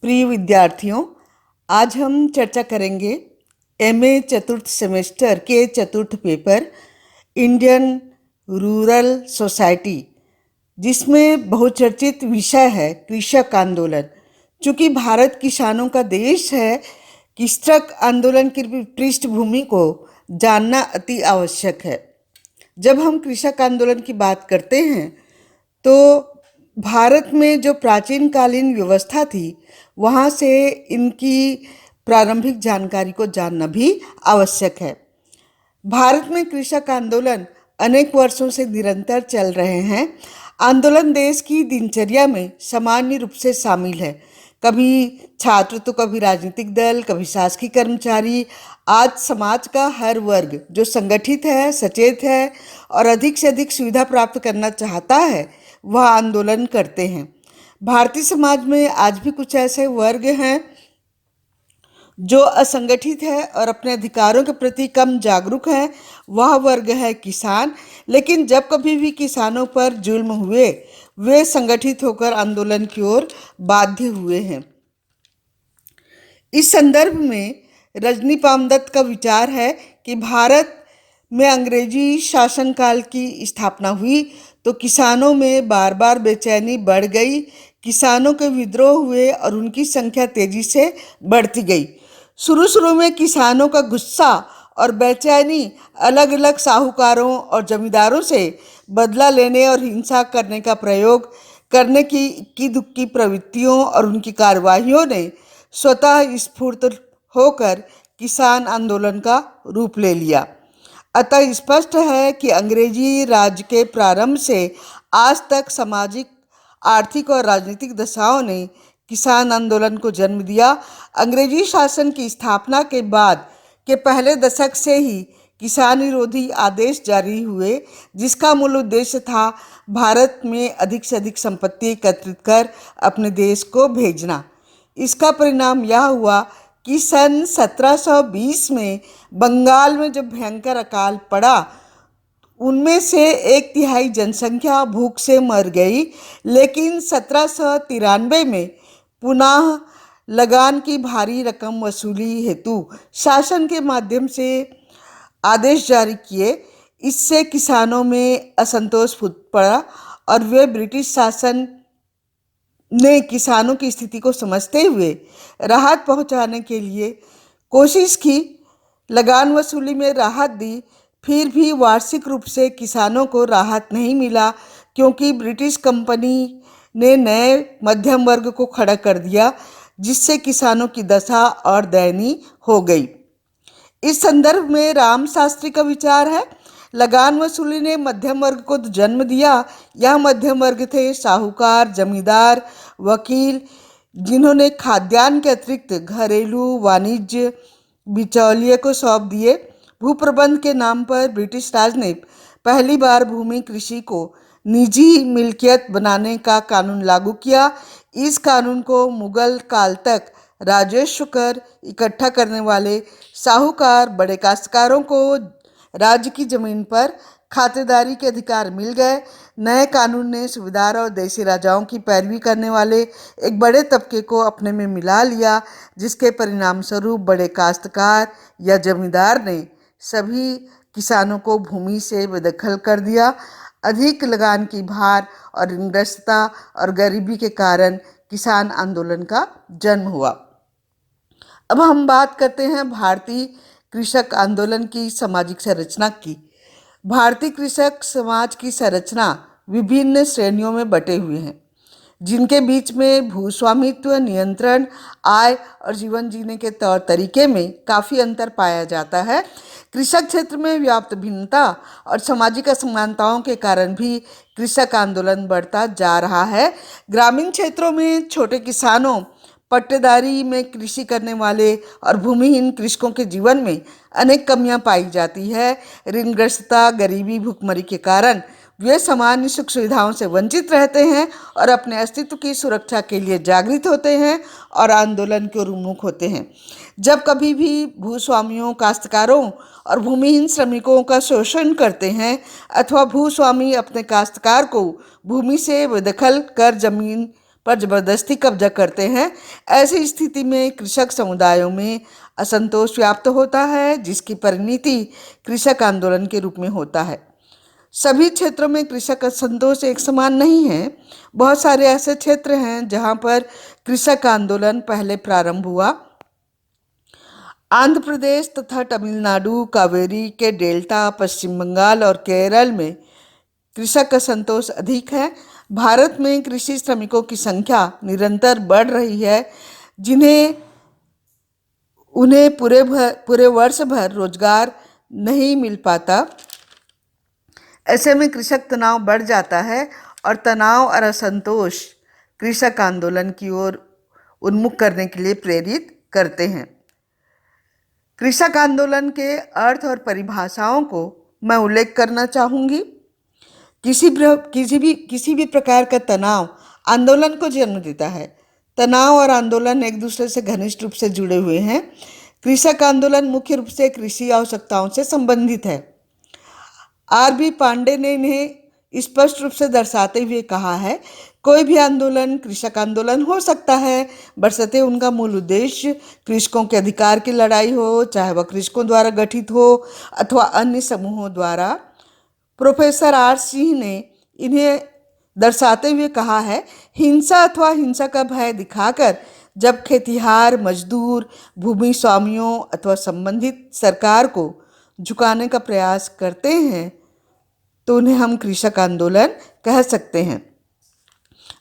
प्रिय विद्यार्थियों, आज हम चर्चा करेंगे एमए चतुर्थ सेमेस्टर के चतुर्थ पेपर इंडियन रूरल सोसाइटी, जिसमें बहुचर्चित विषय है कृषक आंदोलन। चूंकि भारत किसानों का देश है, कृषक आंदोलन की पृष्ठभूमि को जानना अति आवश्यक है। जब हम कृषक आंदोलन की बात करते हैं तो भारत में जो प्राचीन कालीन व्यवस्था थी, वहाँ से इनकी प्रारंभिक जानकारी को जानना भी आवश्यक है। भारत में कृषक आंदोलन अनेक वर्षों से निरंतर चल रहे हैं। आंदोलन देश की दिनचर्या में सामान्य रूप से शामिल है। कभी छात्र तो कभी राजनीतिक दल, कभी शासकीय कर्मचारी। आज समाज का हर वर्ग जो संगठित है, सचेत है और अधिक से अधिक सुविधा प्राप्त करना चाहता है, वह आंदोलन करते हैं। भारतीय समाज में आज भी कुछ ऐसे वर्ग हैं जो असंगठित है और अपने अधिकारों के प्रति कम जागरूक है। वह वर्ग है किसान। लेकिन जब कभी भी किसानों पर जुल्म हुए, वे संगठित होकर आंदोलन की ओर बाध्य हुए हैं। इस संदर्भ में रजनी पामदत्त का विचार है कि भारत में अंग्रेजी शासनकाल की स्थापना हुई तो किसानों में बार बार बेचैनी बढ़ गई। किसानों के विद्रोह हुए और उनकी संख्या तेजी से बढ़ती गई। शुरू में किसानों का गुस्सा और बेचैनी अलग अलग साहूकारों और जमींदारों से बदला लेने और हिंसा करने का प्रयोग करने की इक्की दुक्की प्रवृत्तियों और उनकी कार्यवाहियों ने स्वतः स्फूर्त होकर किसान आंदोलन का रूप ले लिया। अतः स्पष्ट है कि अंग्रेजी राज के प्रारंभ से आज तक सामाजिक, आर्थिक और राजनीतिक दशाओं ने किसान आंदोलन को जन्म दिया। अंग्रेजी शासन की स्थापना के बाद के पहले दशक से ही किसान विरोधी आदेश जारी हुए, जिसका मूल उद्देश्य था भारत में अधिक से अधिक संपत्ति एकत्रित कर अपने देश को भेजना। इसका परिणाम यह हुआ कि सन 1720 में बंगाल में जब भयंकर अकाल पड़ा, उनमें से 1/3 जनसंख्या भूख से मर गई। लेकिन 1793 में पुनः लगान की भारी रकम वसूली हेतु शासन के माध्यम से आदेश जारी किए। इससे किसानों में असंतोष फूट पड़ा और वे ब्रिटिश शासन ने किसानों की स्थिति को समझते हुए राहत पहुंचाने के लिए कोशिश की। लगान वसूली में राहत दी, फिर भी वार्षिक रूप से किसानों को राहत नहीं मिला, क्योंकि ब्रिटिश कंपनी ने नए मध्यम वर्ग को खड़ा कर दिया, जिससे किसानों की दशा और दयनीय हो गई। इस संदर्भ में राम शास्त्री का विचार है, लगान वसूली ने मध्यम वर्ग को जन्म दिया। यह मध्यम वर्ग थे साहूकार, जमींदार, वकील, जिन्होंने खाद्यान्न के अतिरिक्त घरेलू वाणिज्य बिचौलिए को सौंप दिए। भूप्रबंध के नाम पर ब्रिटिश राज ने पहली बार भूमि कृषि को निजी मिल्कियत बनाने का कानून लागू किया। इस कानून को मुगल काल तक राजस्व कर इकट्ठा करने वाले साहूकार, बड़े काश्तकारों को राज्य की जमीन पर खातेदारी के अधिकार मिल गए। नए कानून ने सूबेदार और देशी राजाओं की पैरवी करने वाले एक बड़े तबके को अपने में मिला लिया, जिसके परिणाम स्वरूप बड़े काश्तकार या जमींदार ने सभी किसानों को भूमि से बेदखल कर दिया। अधिक लगान की भार और ऋणग्रस्तता और गरीबी के कारण किसान आंदोलन का जन्म हुआ। अब हम बात करते हैं भारतीय कृषक आंदोलन की सामाजिक संरचना की। भारतीय कृषक समाज की संरचना विभिन्न श्रेणियों में बटे हुए हैं, जिनके बीच में भूस्वामित्व, नियंत्रण, आय और जीवन जीने के तौर तरीके में काफ़ी अंतर पाया जाता है। कृषक क्षेत्र में व्याप्त भिन्नता और सामाजिक असमानताओं के कारण भी कृषक आंदोलन बढ़ता जा रहा है। ग्रामीण क्षेत्रों में छोटे किसानों, पट्टेदारी में कृषि करने वाले और भूमिहीन कृषकों के जीवन में अनेक कमियां पाई जाती है। ऋणग्रस्तता, गरीबी, भुखमरी के कारण वे सामान्य सुख सुविधाओं से वंचित रहते हैं और अपने अस्तित्व की सुरक्षा के लिए जागृत होते हैं और आंदोलन के उन्मुख होते हैं। जब कभी भी भूस्वामियों, काश्तकारों और भूमिहीन श्रमिकों का शोषण करते हैं अथवा भूस्वामी अपने काश्तकार को भूमि से बेदखल कर जमीन पर जबरदस्ती कब्जा करते हैं। ऐसी स्थिति में कृषक समुदायों में असंतोष व्याप्त होता है, जिसकी परिणति कृषक आंदोलन के रूप में होता है। सभी क्षेत्रों में कृषक असंतोष एक समान नहीं है। बहुत सारे ऐसे क्षेत्र हैं जहां पर कृषक आंदोलन पहले प्रारंभ हुआ। आंध्र प्रदेश तथा तमिलनाडु, कावेरी के डेल्टा, पश्चिम बंगाल और केरल में कृषक असंतोष अधिक है। भारत में कृषि श्रमिकों की संख्या निरंतर बढ़ रही है, उन्हें पूरे वर्ष भर रोजगार नहीं मिल पाता। ऐसे में कृषक तनाव बढ़ जाता है और तनाव और असंतोष कृषक आंदोलन की ओर उन्मुख करने के लिए प्रेरित करते हैं। कृषक आंदोलन के अर्थ और परिभाषाओं को मैं उल्लेख करना चाहूँगी। किसी भी प्रकार का तनाव आंदोलन को जन्म देता है। तनाव और आंदोलन एक दूसरे से घनिष्ठ रूप से जुड़े हुए हैं। कृषक आंदोलन मुख्य रूप से कृषि आवश्यकताओं से संबंधित है। आर.बी. पांडे ने इन्हें स्पष्ट रूप से दर्शाते हुए कहा है, कोई भी आंदोलन कृषक आंदोलन हो सकता है, बशर्ते उनका मूल उद्देश्य कृषकों के अधिकार की लड़ाई हो, चाहे वह कृषकों द्वारा गठित हो अथवा अन्य समूहों द्वारा। प्रोफेसर आर सिंह ने इन्हें दर्शाते हुए कहा है, हिंसा अथवा हिंसा का भय दिखाकर जब खेतिहार, मजदूर, भूमि स्वामियों अथवा संबंधित सरकार को झुकाने का प्रयास करते हैं तो उन्हें हम कृषक आंदोलन कह सकते हैं।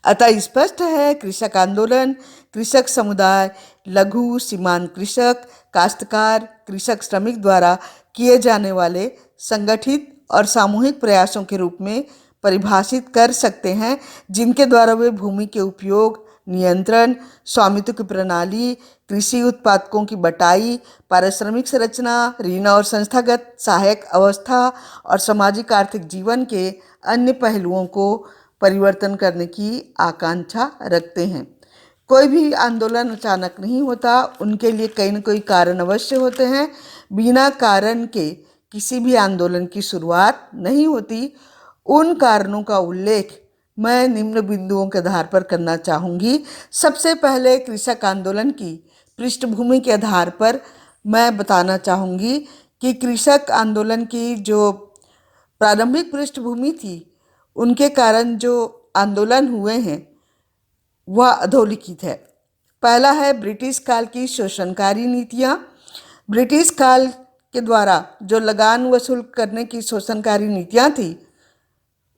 अतः स्पष्ट है, कृषक आंदोलन कृषक समुदाय, लघु सीमांत कृषक, काश्तकार, कृषक श्रमिक द्वारा किए जाने वाले संगठित और सामूहिक प्रयासों के रूप में परिभाषित कर सकते हैं, जिनके द्वारा वे भूमि के उपयोग, नियंत्रण, स्वामित्व की प्रणाली, कृषि उत्पादकों की बटाई, पारिश्रमिक संरचना, ऋण और संस्थागत सहायक अवस्था और सामाजिक आर्थिक जीवन के अन्य पहलुओं को परिवर्तन करने की आकांक्षा रखते हैं। कोई भी आंदोलन अचानक नहीं होता, उनके लिए कई न कोई कारण अवश्य होते हैं। बिना कारण के किसी भी आंदोलन की शुरुआत नहीं होती। उन कारणों का उल्लेख मैं निम्न बिंदुओं के आधार पर करना चाहूँगी। सबसे पहले कृषक आंदोलन की पृष्ठभूमि के आधार पर मैं बताना चाहूँगी कि कृषक आंदोलन की जो प्रारंभिक पृष्ठभूमि थी, उनके कारण जो आंदोलन हुए हैं वह अधोलिखित है। पहला है ब्रिटिश काल की शोषणकारी नीतियाँ। ब्रिटिश काल के द्वारा जो लगान वसूल करने की शोषणकारी नीतियाँ थी,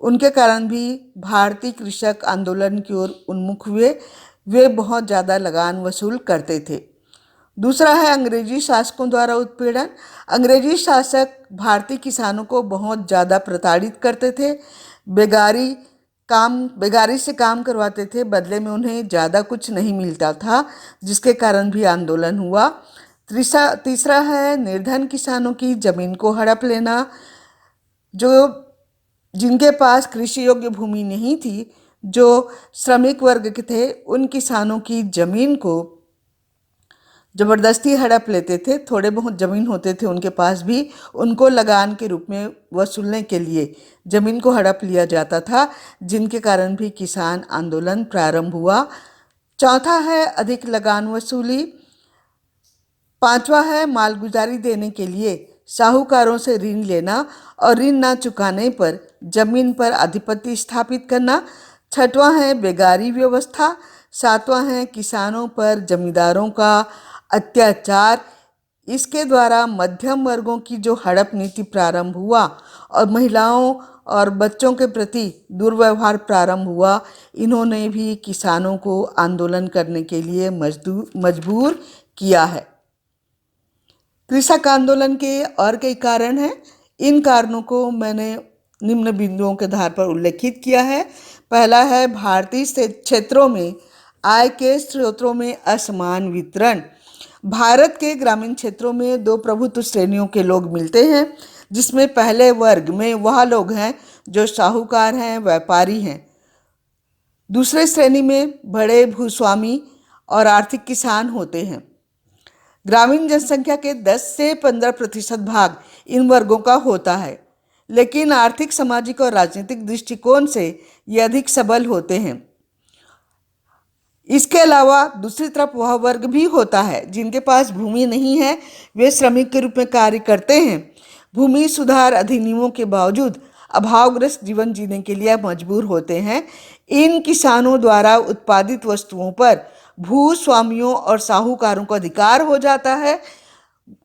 उनके कारण भी भारतीय कृषक आंदोलन की ओर उन्मुख हुए। वे बहुत ज़्यादा लगान वसूल करते थे। दूसरा है अंग्रेजी शासकों द्वारा उत्पीड़न। अंग्रेजी शासक भारतीय किसानों को बहुत ज़्यादा प्रताड़ित करते थे। बेगारी से काम करवाते थे, बदले में उन्हें ज़्यादा कुछ नहीं मिलता था, जिसके कारण भी आंदोलन हुआ। तीसरा है निर्धन किसानों की ज़मीन को हड़प लेना। जिनके पास कृषि योग्य भूमि नहीं थी, जो श्रमिक वर्ग के थे, उन किसानों की ज़मीन को ज़बरदस्ती हड़प लेते थे। थोड़े बहुत ज़मीन होते थे उनके पास भी, उनको लगान के रूप में वसूलने के लिए ज़मीन को हड़प लिया जाता था, जिनके कारण भी किसान आंदोलन प्रारंभ हुआ। चौथा है अधिक लगान वसूली। पांचवा है मालगुजारी देने के लिए साहूकारों से ऋण लेना और ऋण ना चुकाने पर जमीन पर आधिपत्य स्थापित करना। छठवां है बेगारी व्यवस्था। सातवां है किसानों पर जमींदारों का अत्याचार। इसके द्वारा मध्यम वर्गों की जो हड़प नीति प्रारंभ हुआ और महिलाओं और बच्चों के प्रति दुर्व्यवहार प्रारंभ हुआ, इन्होंने भी किसानों को आंदोलन करने के लिए मजबूर किया है। कृषक आंदोलन के और कई कारण हैं। इन कारणों को मैंने निम्न बिंदुओं के आधार पर उल्लेखित किया है। पहला है भारतीय क्षेत्रों में आय के स्रोतों में असमान वितरण। भारत के ग्रामीण क्षेत्रों में दो प्रभुत्व श्रेणियों के लोग मिलते हैं, जिसमें पहले वर्ग में वह लोग हैं जो साहूकार हैं, व्यापारी हैं। दूसरे श्रेणी में बड़े भूस्वामी और आर्थिक किसान होते हैं। ग्रामीण जनसंख्या के 10 से 15% भाग इन वर्गों का होता है, लेकिन आर्थिक, सामाजिक और राजनीतिक दृष्टिकोण से ये अधिक सबल होते हैं। इसके अलावा दूसरी तरफ वह वर्ग भी होता है जिनके पास भूमि नहीं है, वे श्रमिक के रूप में कार्य करते हैं। भूमि सुधार अधिनियमों के बावजूद अभावग्रस्त जीवन जीने के लिए मजबूर होते हैं। इन किसानों द्वारा उत्पादित वस्तुओं पर भूस्वामियों और साहूकारों का अधिकार हो जाता है।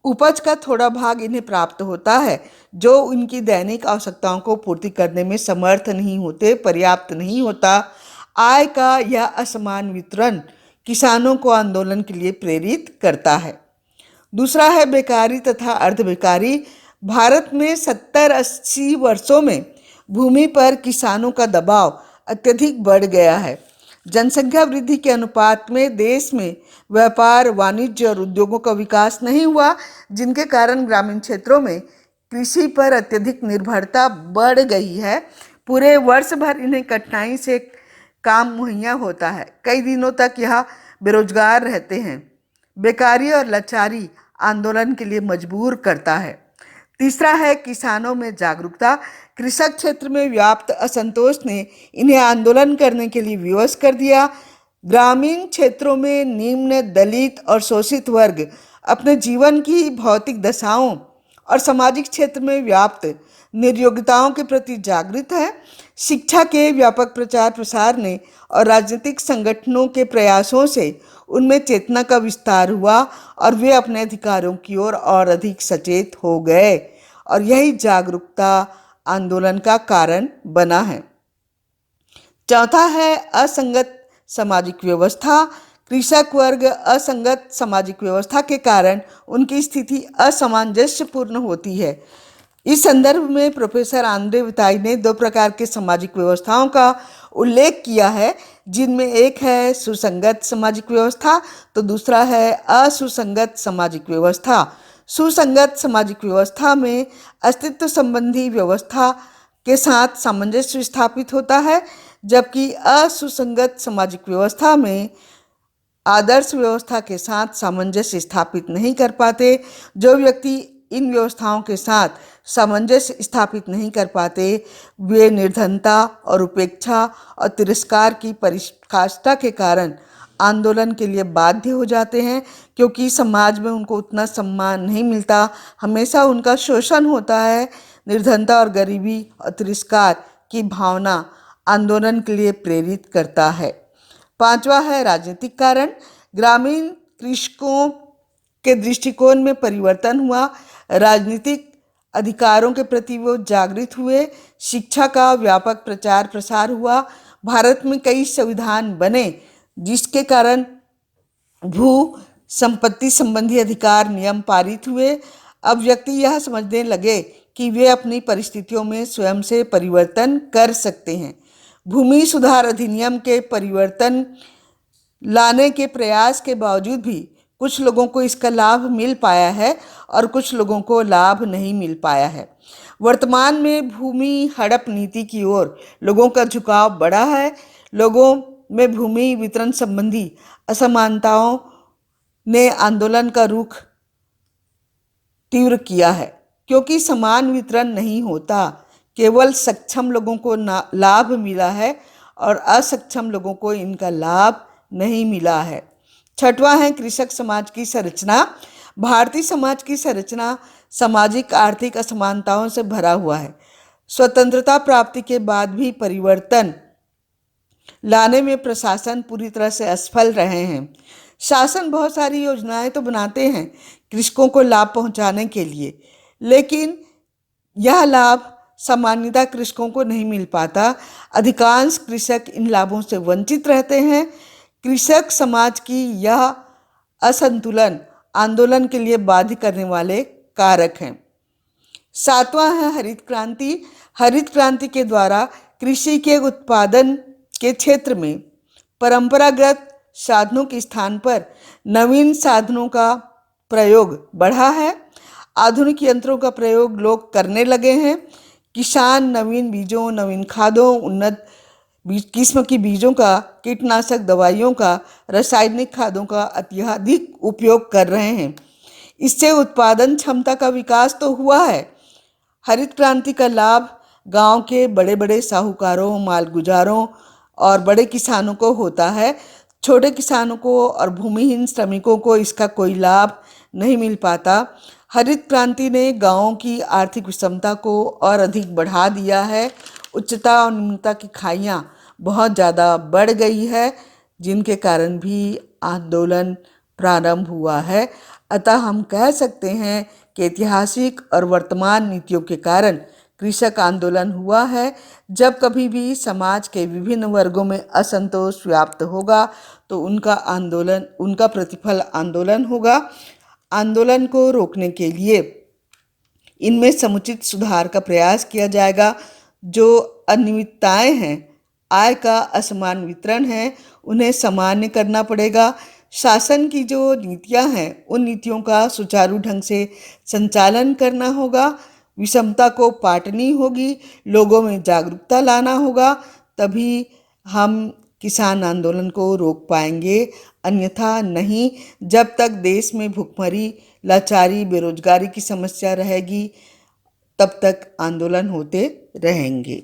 उपज का थोड़ा भाग इन्हें प्राप्त होता है जो उनकी दैनिक आवश्यकताओं को पूर्ति करने में समर्थ नहीं होते, पर्याप्त नहीं होता। आय का यह असमान वितरण किसानों को आंदोलन के लिए प्रेरित करता है। दूसरा है बेकारी तथा अर्धबेकारी। भारत में 70-80 वर्षों में भूमि पर किसानों का दबाव अत्यधिक बढ़ गया है। जनसंख्या वृद्धि के अनुपात में देश में व्यापार, वाणिज्य और उद्योगों का विकास नहीं हुआ, जिनके कारण ग्रामीण क्षेत्रों में कृषि पर अत्यधिक निर्भरता बढ़ गई है। पूरे वर्ष भर इन्हें कठिनाई से काम मुहैया होता है, कई दिनों तक यह बेरोजगार रहते हैं। बेकारी और लाचारी आंदोलन के लिए मजबूर करता है। तीसरा है किसानों में जागरूकता। कृषक क्षेत्र में व्याप्त असंतोष ने इन्हें आंदोलन करने के लिए विवश कर दिया। ग्रामीण क्षेत्रों में निम्न, दलित और शोषित वर्ग अपने जीवन की भौतिक दशाओं और सामाजिक क्षेत्र में व्याप्त निर्योग्यताओं के प्रति जागृत है। शिक्षा के व्यापक प्रचार प्रसार ने और राजनीतिक संगठनों के प्रयासों से उनमें चेतना का विस्तार हुआ और वे अपने अधिकारों की ओर और अधिक सचेत हो गए, और यही जागरूकता आंदोलन का कारण बना है। चौथा है असंगत सामाजिक व्यवस्था। कृषक वर्ग असंगत सामाजिक व्यवस्था के कारण उनकी स्थिति असामंजस्यपूर्ण होती है। इस संदर्भ में प्रोफेसर आंद्रे विताई ने 2 प्रकार के सामाजिक व्यवस्थाओं का उल्लेख किया है, जिनमें एक है सुसंगत सामाजिक व्यवस्था तो दूसरा है असुसंगत सामाजिक व्यवस्था। सुसंगत सामाजिक व्यवस्था में अस्तित्व संबंधी व्यवस्था के साथ सामंजस्य स्थापित होता है, जबकि असुसंगत सामाजिक व्यवस्था में आदर्श व्यवस्था के साथ सामंजस्य स्थापित नहीं कर पाते। जो व्यक्ति इन व्यवस्थाओं के साथ सामंजस्य स्थापित नहीं कर पाते, वे निर्धनता और उपेक्षा और तिरस्कार की पराकाष्ठा के कारण आंदोलन के लिए बाध्य हो जाते हैं, क्योंकि समाज में उनको उतना सम्मान नहीं मिलता, हमेशा उनका शोषण होता है। निर्धनता और गरीबी और तिरस्कार की भावना आंदोलन के लिए प्रेरित करता है। पांचवा है राजनीतिक कारण। ग्रामीण कृषकों के दृष्टिकोण में परिवर्तन हुआ, राजनीतिक अधिकारों के प्रति वो जागृत हुए, शिक्षा का व्यापक प्रचार प्रसार हुआ, भारत में कई संविधान बने जिसके कारण भू संपत्ति संबंधी अधिकार नियम पारित हुए। अब व्यक्ति यह समझने लगे कि वे अपनी परिस्थितियों में स्वयं से परिवर्तन कर सकते हैं। भूमि सुधार अधिनियम के परिवर्तन लाने के प्रयास के बावजूद भी कुछ लोगों को इसका लाभ मिल पाया है और कुछ लोगों को लाभ नहीं मिल पाया है। वर्तमान में भूमि हड़प नीति की ओर लोगों का झुकाव बढ़ा है। लोगों में भूमि वितरण संबंधी असमानताओं ने आंदोलन का रुख तीव्र किया है, क्योंकि समान वितरण नहीं होता, केवल सक्षम लोगों को लाभ मिला है और असक्षम लोगों को इनका लाभ नहीं मिला है। छठवां है कृषक समाज की संरचना। भारतीय समाज की संरचना सामाजिक आर्थिक असमानताओं से भरा हुआ है। स्वतंत्रता प्राप्ति के बाद भी परिवर्तन लाने में प्रशासन पूरी तरह से असफल रहे हैं। शासन बहुत सारी योजनाएं तो बनाते हैं कृषकों को लाभ पहुंचाने के लिए, लेकिन यह लाभ सामान्यतः कृषकों को नहीं मिल पाता। अधिकांश कृषक इन लाभों से वंचित रहते हैं। कृषक समाज की यह असंतुलन आंदोलन के लिए बाध्य करने वाले कारक हैं। सातवां है हरित क्रांति। हरित क्रांति के द्वारा कृषि के उत्पादन के क्षेत्र में परंपरागत साधनों के स्थान पर नवीन साधनों का प्रयोग बढ़ा है। आधुनिक यंत्रों का प्रयोग लोग करने लगे हैं। किसान नवीन बीजों, नवीन खादों, उन्नत किस्म की बीजों का, कीटनाशक दवाइयों का, रासायनिक खादों का अत्यधिक उपयोग कर रहे हैं। इससे उत्पादन क्षमता का विकास तो हुआ है। हरित क्रांति का लाभ गांव के बड़े बड़े साहूकारों, मालगुजारों और बड़े किसानों को होता है। छोटे किसानों को और भूमिहीन श्रमिकों को इसका कोई लाभ नहीं मिल पाता। हरित क्रांति ने गांवों की आर्थिक विषमता को और अधिक बढ़ा दिया है। उच्चता और निम्नता की खाइयाँ बहुत ज़्यादा बढ़ गई है, जिनके कारण भी आंदोलन प्रारंभ हुआ है। अतः हम कह सकते हैं कि ऐतिहासिक और वर्तमान नीतियों के कारण कृषक आंदोलन हुआ है। जब कभी भी समाज के विभिन्न वर्गों में असंतोष व्याप्त होगा तो उनका प्रतिफल आंदोलन होगा। आंदोलन को रोकने के लिए इनमें समुचित सुधार का प्रयास किया जाएगा। जो अनियमितताएं हैं, आय का असमान वितरण है, उन्हें सामान्य करना पड़ेगा। शासन की जो नीतियां हैं, उन नीतियों का सुचारू ढंग से संचालन करना होगा। विषमता को पाटनी होगी, लोगों में जागरूकता लाना होगा, तभी हम किसान आंदोलन को रोक पाएंगे। अन्यथा नहीं। जब तक देश में भुखमरी, लाचारी, बेरोजगारी की समस्या रहेगी, तब तक आंदोलन होते रहेंगे।